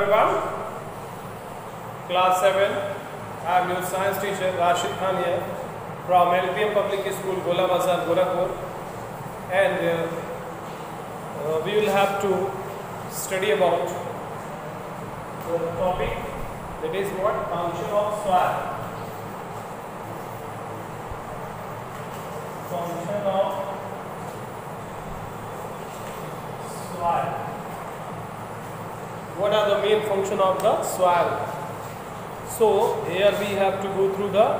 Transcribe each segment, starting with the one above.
everyone. Class 7. I am your science teacher Rashid Khan here from LPM Public School, Gola Bazar, Gorakhpur, and we will have to study about the topic that is what? Function of soil. Function of soil. What are the main function of the soil? So here we have to go through the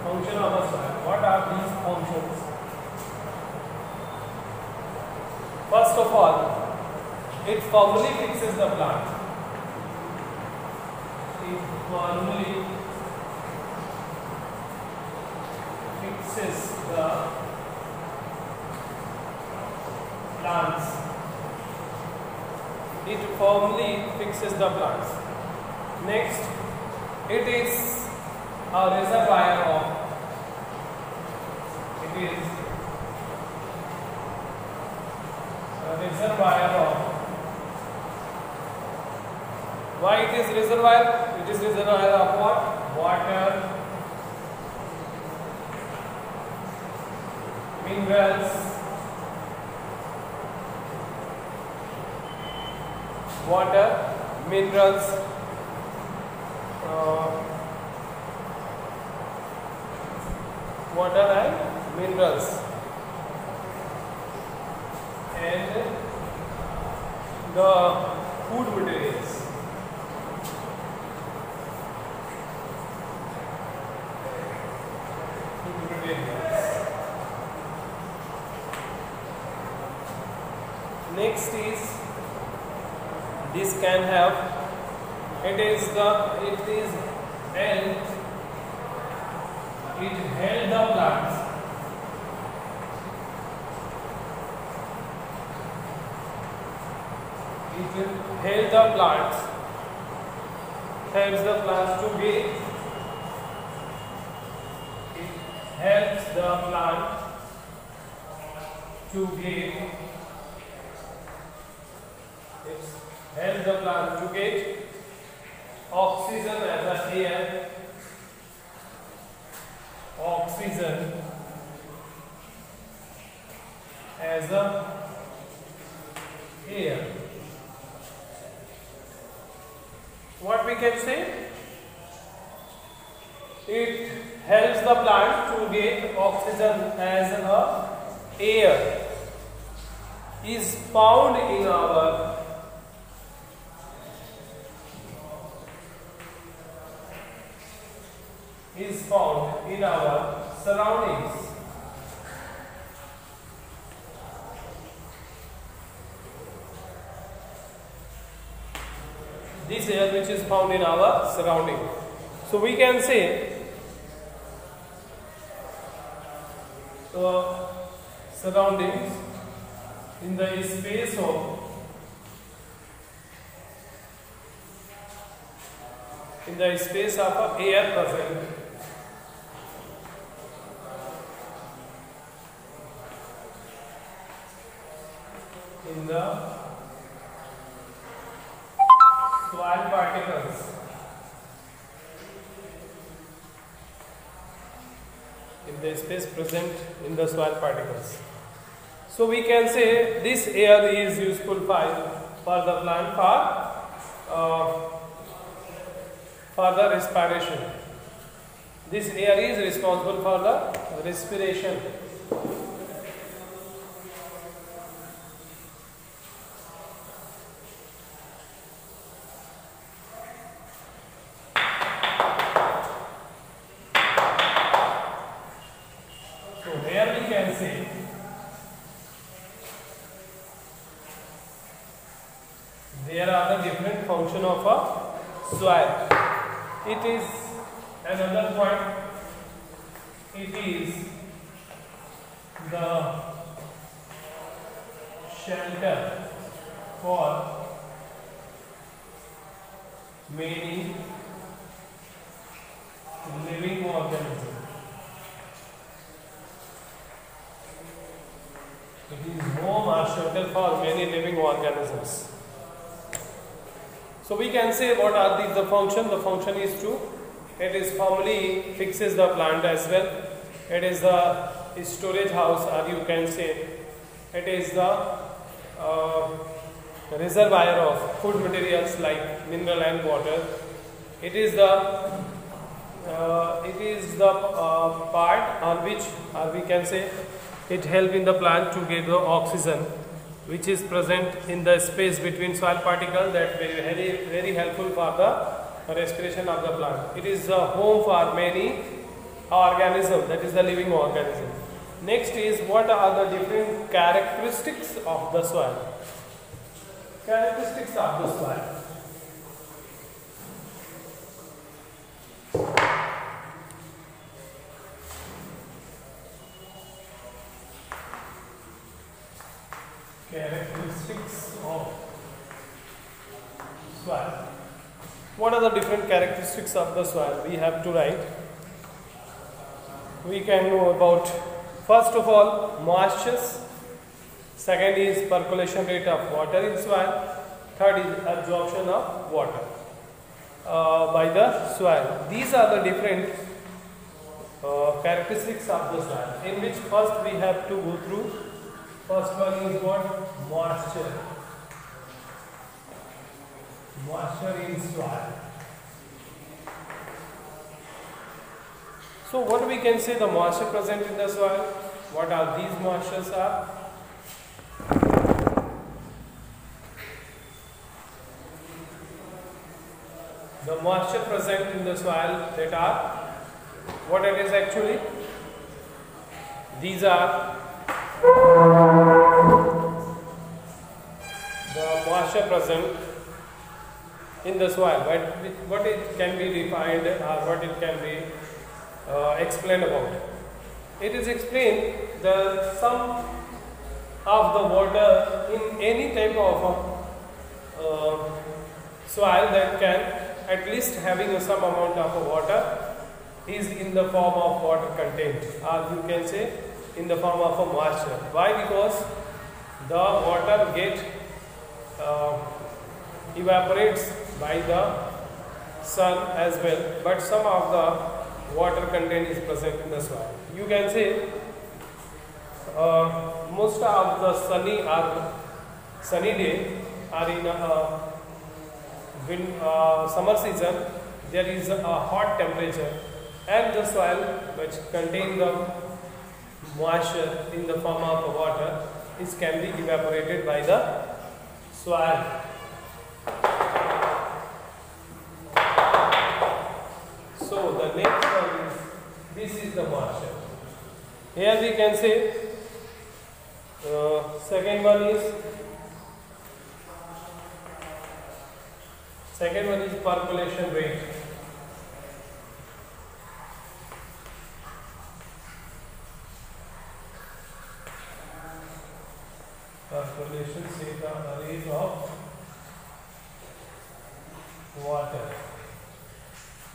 function of the soil. What are these functions? First of all, it firmly fixes the plant. It firmly fixes the plants. It firmly fixes the plants. Next, it is a reservoir of. It is a reservoir of. Why it is reservoir? It is reservoir of what? Water, minerals, water, minerals, water and minerals, and the food materials. Next is this can have it is held the plants. It held the plants, helps the plants to gain. It helps the plant to gain. It helps the plant to get oxygen as an air. Oxygen as a air. What we can say? It helps the plant to get oxygen as a air. Is found in our surroundings. This air which is found in our surrounding. So we can say the surroundings in the space of air present in the soil particles. In the space present in the soil particles. So we can say this air is useful for the plant for the respiration. This air is responsible for the respiration. There are the different function of a soil. It is another point. It is the shelter for many living organisms. It is home or shelter for many living organisms. So we can say what are the function. The function is to, it is formally fixes the plant as well. It is the storage house, or you can say it is the reservoir of food materials like mineral and water. It is the part on which, or we can say, it help in the plant to get the oxygen which is present in the space between soil particles, that very helpful for the respiration of the plant. It is a home for many organisms, that is the living organism. Next is, what are the different characteristics of the soil? Characteristics of the soil. Characteristics of soil. What are the different characteristics of the soil? We have to write. We can know about, first of all, moistures. Second is percolation rate of water in soil. Third is absorption of water by the soil. These are the different characteristics of the soil, in which first we have to go through. First one is what? Moisture. Moisture in soil. So what we can say, the moisture present in the soil, what are these moistures are? The moisture present in the soil, that are, what it is actually? These are the moisture present in the soil. What it can be defined, or what it can be explained about. It is explained the sum of the water in any type of soil that can at least having some amount of water is in the form of water content, or you can say in the form of a moisture. Why? Because the water get evaporates by the sun as well, but some of the water content is present in the soil. You can say most of the sunny day are in summer season. There is a hot temperature, and the soil which contain the moisture in the form of water can be evaporated by the soil. So the next one is, this is the moisture. Here we can say second one is percolation rate. Percolation rate of water.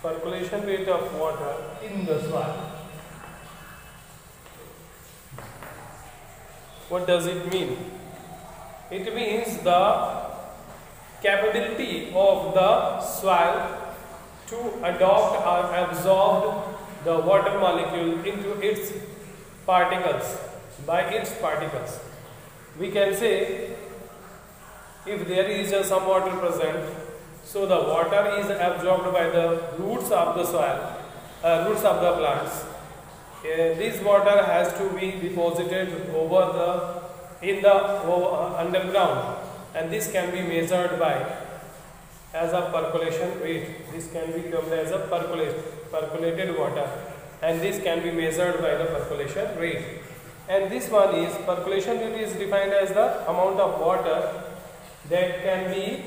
Percolation rate of water in the soil. What does it mean? It means the capability of the soil to adopt or absorb the water molecule into its particles, by its particles. We can say, if there is some water present, so the water is absorbed by the roots of the soil, roots of the plants. This water has to be deposited in the underground, and this can be measured by as a percolation rate. This can be termed as a percolated water, and this can be measured by the percolation rate. And this one is, percolation rate is defined as the amount of water that can be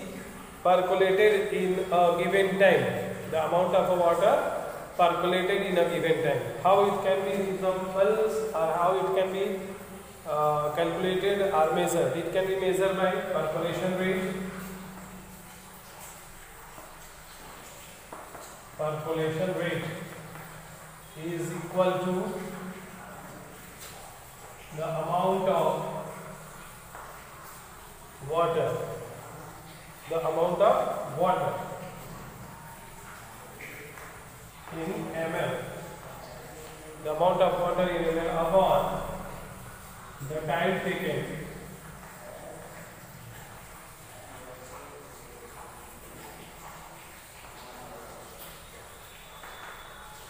percolated in a given time. The amount of water percolated in a given time. How it can be examples, or how it can be calculated or measured. It can be measured by percolation rate. Percolation rate is equal to the amount of water. The amount of water in ml. The amount of water in ml upon the time taken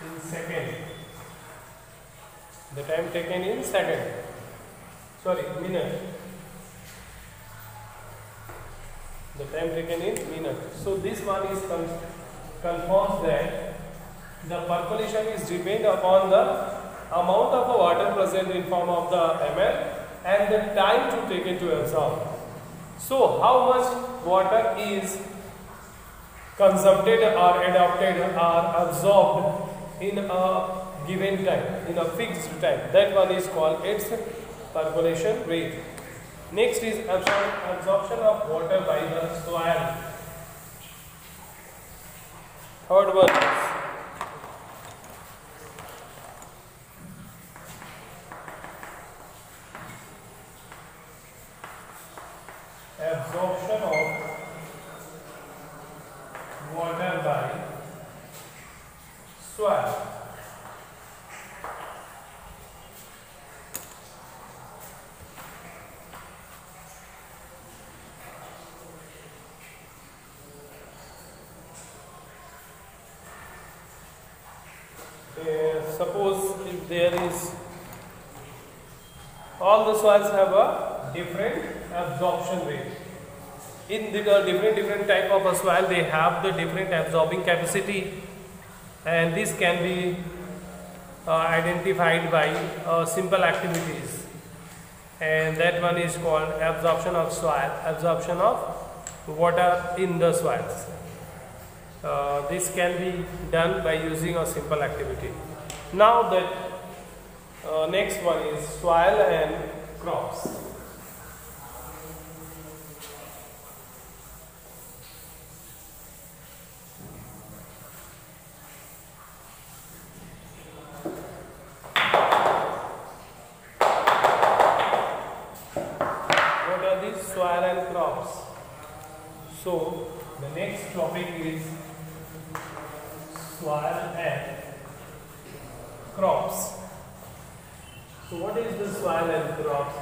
in second. The time taken in second. Sorry, minute. The time taken in minute. So this one is confirms that the percolation is depend upon the amount of water present in form of the ml and the time to take it to absorb. So how much water is consumed or adopted or absorbed in a given time, in a fixed time, that one is called its percolation rate. Next is absorption of water by the soil. Third one is absorption of water by soil. Suppose if there is, all the soils have a different absorption rate. In the different type of a soil, they have the different absorbing capacity, and this can be identified by simple activities, and that one is called absorption of soil, absorption of water in the soils. This can be done by using a simple activity. Now that next one is soil and crops. What are these soil and crops? So the next topic is soil and crops. So what is the soil and crops?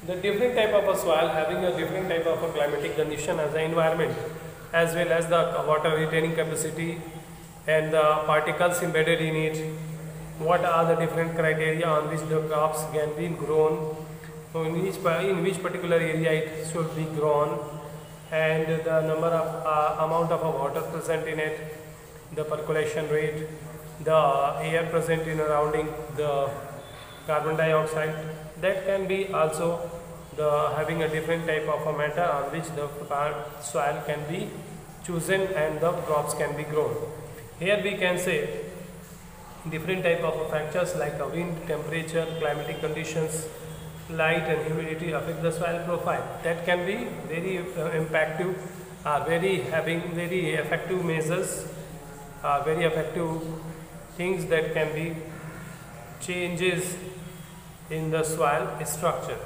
The different type of a soil having a different type of a climatic condition as an environment, as well as the water retaining capacity and the particles embedded in it. What are the different criteria on which the crops can be grown? So in which particular area it should be grown, and the number of amount of water present in it, the percolation rate, the air present in surrounding the carbon dioxide. That can be also the having a different type of a matter on which the soil can be chosen and the crops can be grown. Here we can say different type of factors like wind, temperature, climatic conditions, light and humidity affect the soil profile. That can be very impactful, having very effective measures, very effective things that can be changes in the soil structure.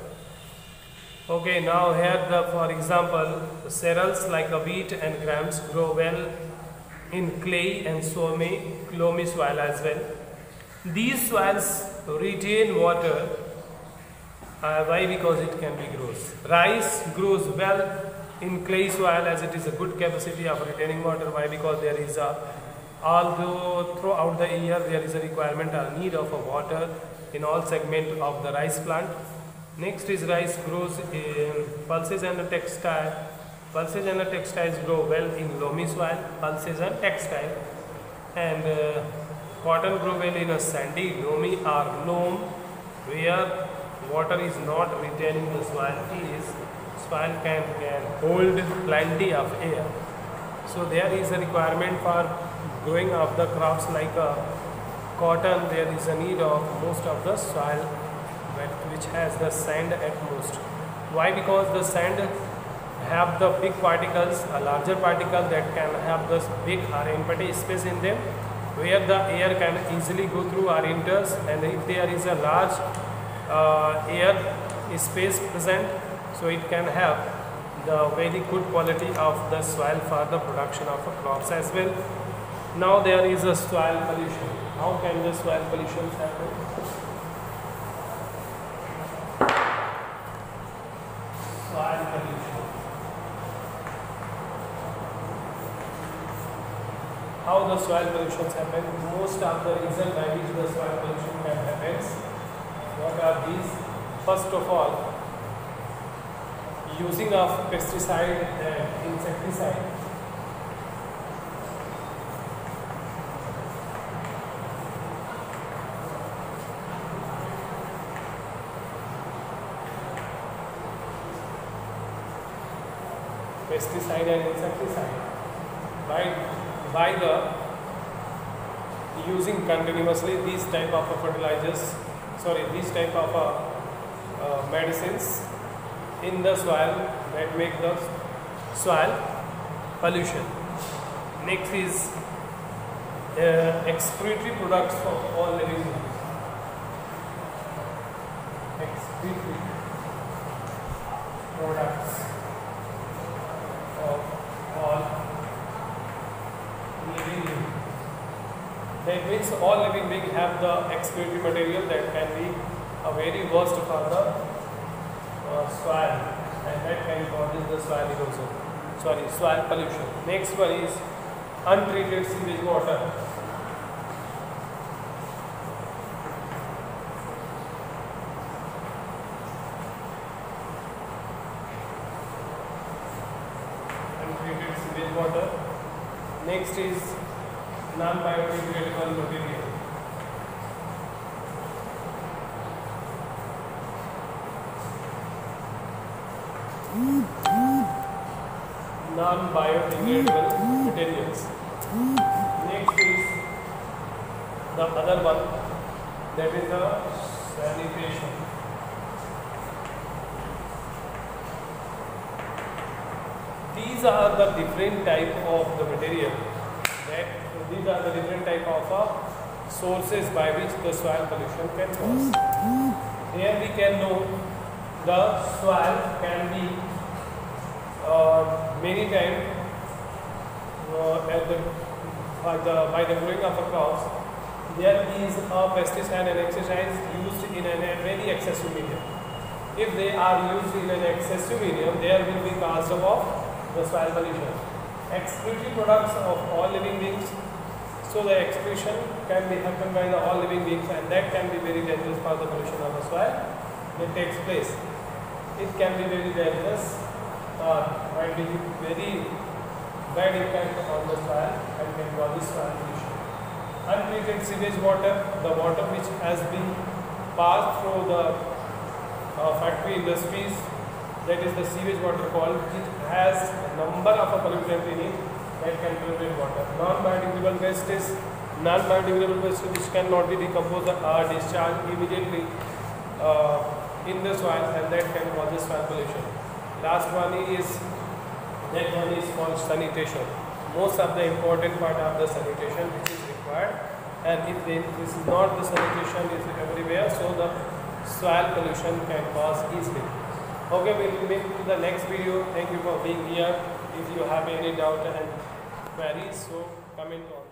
Okay, now here for example, the cereals like wheat and grams grow well in clay and loamy soil as well. These soils retain water. Why? Because it can be grows. Rice grows well in clay soil as it is a good capacity of retaining water. Why? Because there is although throughout the year there is a requirement or need of water in all segment of the rice plant. Next is rice grows in pulses and textile. Pulses and textiles grow well in loamy soil, pulses and textile. And cotton grow well in a sandy, loamy or loam where water is not retaining the soil, soil can hold plenty of air. So there is a requirement for growing of the crops like cotton. There is a need of most of the soil which has the sand at most. Why? Because the sand have the big particles, a larger particle that can have this big or empty space in them, where the air can easily go through or enters, and if there is a large air space present, so it can have the very good quality of the soil for the production of crops as well. Now there is a soil pollution. How can the soil pollution happen? Soil pollution. How the soil pollution happen? Most of the reasons by which the soil pollution can happen. What are these? First of all, using of pesticide and insecticide. Pesticide and insecticide by the using continuously these type of fertilizers, these type of medicines in the soil that make the soil pollution. Next is excretory products of all living beings. Excretory products of all living beings. That means all living beings have the excretory material that can be a very worst for the soil, and that can cause the soil erosion. Soil pollution. Next one is untreated sewage water. Untreated sewage water. Next is non-biodegradable material. Non-biodegradable materials. Next is the other one, that is the sanitation. These are the different type of the material these are the different type of sources by which the soil pollution can cause. Here we can know the soil can be many times by the growing of a crops, there is a pesticide and insecticide used in a very excessive medium. If they are used in an excessive medium, there will be cause of the soil pollution. Excretory products of all living beings. So the excretion can be happened by the all living beings, and that can be very dangerous for the pollution of the soil that takes place. It can be very dangerous, might be very bad impact on the soil and can cause soil pollution. Untreated sewage water, the water which has been passed through the factory industries, that is the sewage water called, it has a number of pollutants in it that can pollute water. Non-biodegradable waste is non-biodegradable waste which cannot be decomposed or discharged immediately in the soil, and that can cause soil pollution. Last one is called sanitation. Most of the important part of the sanitation which is required, and if this is not the sanitation is everywhere, so the soil pollution can cause easily. Okay, we will meet to the next video. Thank you for being here. If you have any doubt and queries, so comment on.